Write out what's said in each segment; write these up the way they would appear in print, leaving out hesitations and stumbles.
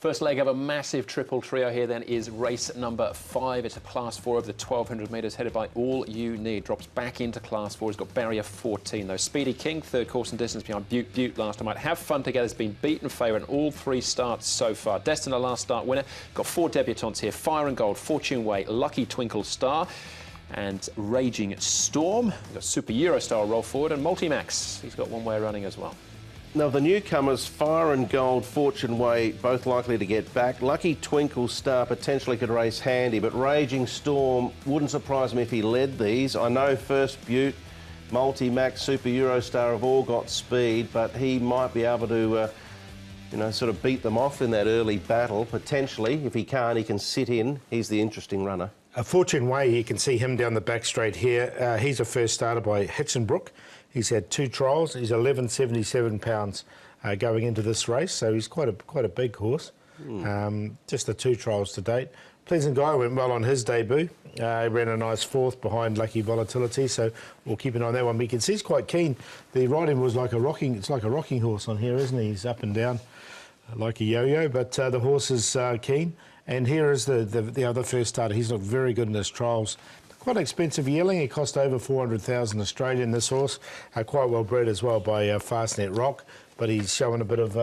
First leg of a massive triple trio here then is race number 5. It's a class 4 over the 1200 metres, headed by All You Need. Drops back into class 4. He's got barrier 14 though. Speedy King, third course and distance behind Butte last time out. Have Fun Together has been beaten favourite in all 3 starts so far. Destined, a last start winner. Got 4 debutants here. Fire and Gold, Fortune Way, Lucky Twinkle Star and Raging Storm. We've got Super Eurostar roll forward and Multimax. He's got one way running as well. Now, the newcomers, Fire and Gold, Fortune Way, both likely to get back. Lucky Twinkle Star potentially could race handy, but Raging Storm wouldn't surprise me if he led these. I know First Butte, Multimax, Super Eurostar have all got speed, but he might be able to, sort of beat them off in that early battle, potentially. If he can't, he can sit in. He's the interesting runner. Fortune Way, you can see him down the back straight here. He's a first starter by Hitchinbrook. He's had 2 trials. He's 1177 pounds going into this race, so he's quite a big horse. Just the 2 trials to date. Pleasant Guy went well on his debut. He ran a nice 4th behind Lucky Volatility, so we'll keep an eye on that one. But you can see he's quite keen. The riding was like it's like a rocking horse on here, isn't he? He's up and down like a yo-yo, but the horse is keen. And here is the other first starter. He's looked very good in his trials. Quite expensive yearling. He cost over 400,000 Australian, this horse. Quite well bred as well by Fastnet Rock, but he's showing a bit of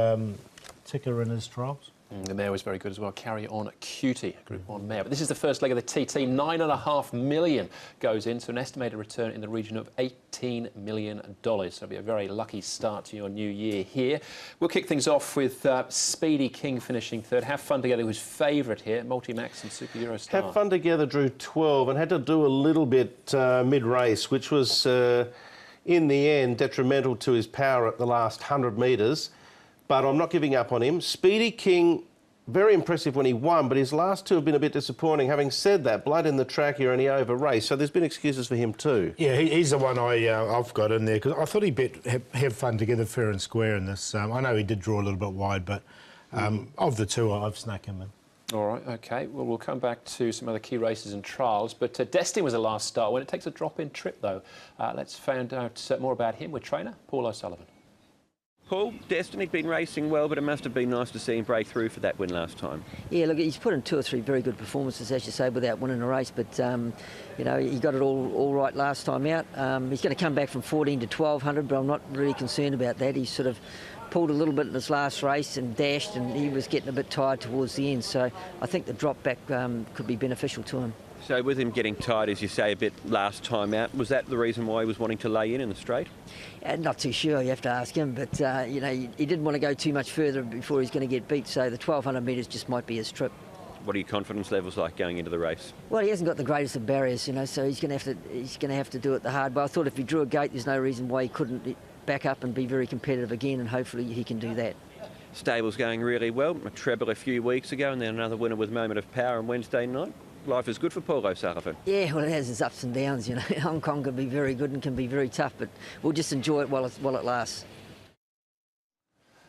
ticker in his trials. The mare was very good as well. Carry On Cutie, Group 1 mare. But this is the first leg of the TT. $9.5 million goes in, so an estimated return in the region of $18 million. So it'll be a very lucky start to your new year here. We'll kick things off with Speedy King finishing 3rd. Have Fun Together, who's favourite here. Multimax and Super Eurostar. Have Fun Together drew 12 and had to do a little bit mid-race, which was, in the end, detrimental to his power at the last 100 metres. But I'm not giving up on him. Speedy King, very impressive when he won, but his last 2 have been a bit disappointing. Having said that, blood in the track here and he over-raced, so there's been excuses for him too. Yeah, he's the one I've got in there, because I thought he bet Have Fun Together fair and square in this. I know he did draw a little bit wide, but of the 2, I've snuck him in. All right, OK. Well, we'll come back to some other key races and trials, but Destin was the last start when it takes a drop-in trip, though. Let's find out more about him with trainer Paul O'Sullivan. Paul, Destiny'd been racing well, but it must have been nice to see him break through for that win last time. Yeah, look, he's put in 2 or 3 very good performances, as you say, without winning a race, but, he got it all right last time out. He's going to come back from 14 to 1200, but I'm not really concerned about that. He sort of pulled a little bit in his last race and dashed, and he was getting a bit tired towards the end, so I think the drop back could be beneficial to him. So with him getting tired, as you say, a bit last time out, was that the reason why he was wanting to lay in the straight? Not too sure, you have to ask him, but, he didn't want to go too much further before he's going to get beat, so the 1200 metres just might be his trip. What are your confidence levels like going into the race? Well, he hasn't got the greatest of barriers, so he's going to have to do it the hard way. I thought if he drew a gate, there's no reason why he couldn't back up and be very competitive again, and hopefully he can do that. Stable's going really well. A treble a few weeks ago, and then another winner with Moment of Power on Wednesday night. Life is good for Paul O'Sullivan. Yeah, well, it has its ups and downs, Hong Kong can be very good and can be very tough, but we'll just enjoy it while it lasts.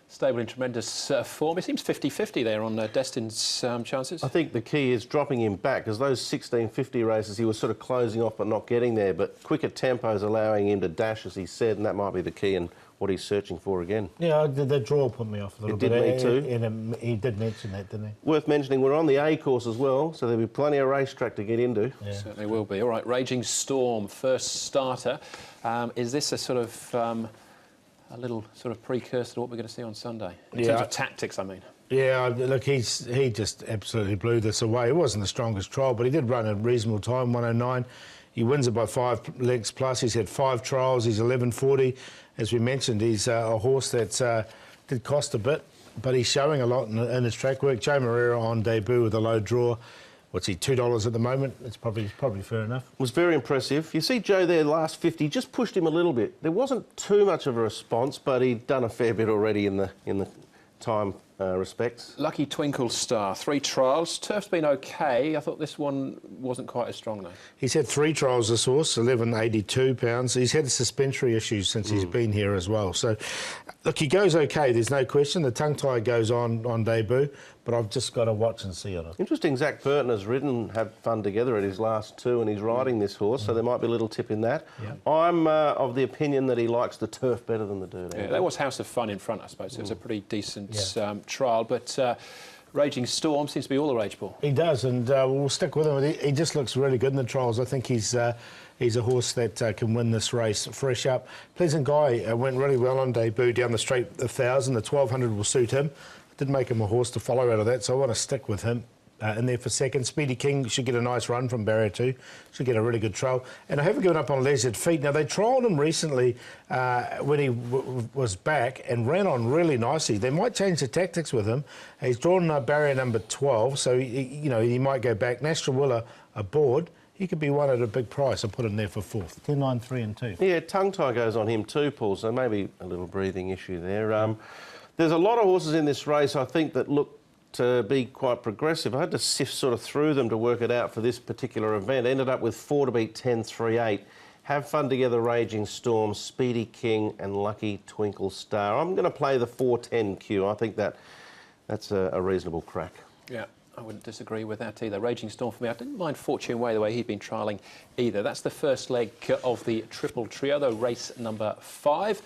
Stable in tremendous form. It seems 50-50 there on Destin's chances. I think the key is dropping him back, because those 1650 races he was sort of closing off but not getting there, but quicker tempos allowing him to dash, as he said, and that might be the key and what he's searching for again. Yeah, the draw put me off a little bit. It did me too. And he did mention that, didn't he? Worth mentioning, we're on the A course as well, so there'll be plenty of racetrack to get into. Yeah. Certainly will be. All right, Raging Storm, first starter. Is this a sort of a little sort of precursor to what we're going to see on Sunday? In terms of tactics, I mean. Yeah, look, he just absolutely blew this away. It wasn't the strongest trial, but he did run a reasonable time, 109. He wins it by 5 lengths plus. He's had 5 trials. He's 1140. As we mentioned, he's a horse that did cost a bit, but he's showing a lot in his track work. Joe Moreira on debut with a low draw. What's he, $2 at the moment? It's probably fair enough. It was very impressive. You see Joe there last 50, just pushed him a little bit. There wasn't too much of a response, but he'd done a fair bit already in the time respects. Lucky Twinkle Star, 3 trials. Turf's been OK. I thought this one wasn't quite as strong, though. He's had 3 trials, this horse, 1182 pounds. He's had suspensory issues since he's been here as well. So, look, he goes OK, there's no question. The tongue tie goes on debut, but I've just got to watch and see on it. Interesting, Zach Burton has ridden Have Fun Together at his last 2 and he's riding this horse, so there might be a little tip in that. Yeah. I'm of the opinion that he likes the turf better than the dirt. Yeah, that was House of Fun in front, I suppose. So it was a pretty decent trial, but Raging Storm seems to be all the rage, Paul. He does, and we'll stick with him. He just looks really good in the trials. I think he's a horse that can win this race. Fresh up. Pleasant Guy went really well on debut down the straight 1,000. The 1,200 will suit him. Did make him a horse to follow out of that, so I want to stick with him. In there for second. Speedy King should get a nice run from barrier 2. Should get a really good trial. And I haven't given up on Leisured Feet. Now, they trialled him recently when he was back and ran on really nicely. They might change the tactics with him. He's drawn barrier number 12, so he might go back. National Willer aboard. He could be one at a big price. I'll put him there for 4th. 2, 9, 3 and 2. Yeah, tongue tie goes on him too, Paul, so maybe a little breathing issue there. There's a lot of horses in this race, I think, that look to be quite progressive. I had to sift sort of through them to work it out for this particular event. Ended up with 4 to beat 10, 3, 8. Have Fun Together, Raging Storm, Speedy King and Lucky Twinkle Star. I'm going to play the 4-10 queue. I think that's a reasonable crack. Yeah, I wouldn't disagree with that either. Raging Storm for me. I didn't mind Fortune Way the way he'd been trialling either. That's the first leg of the triple trio, though, race number 5.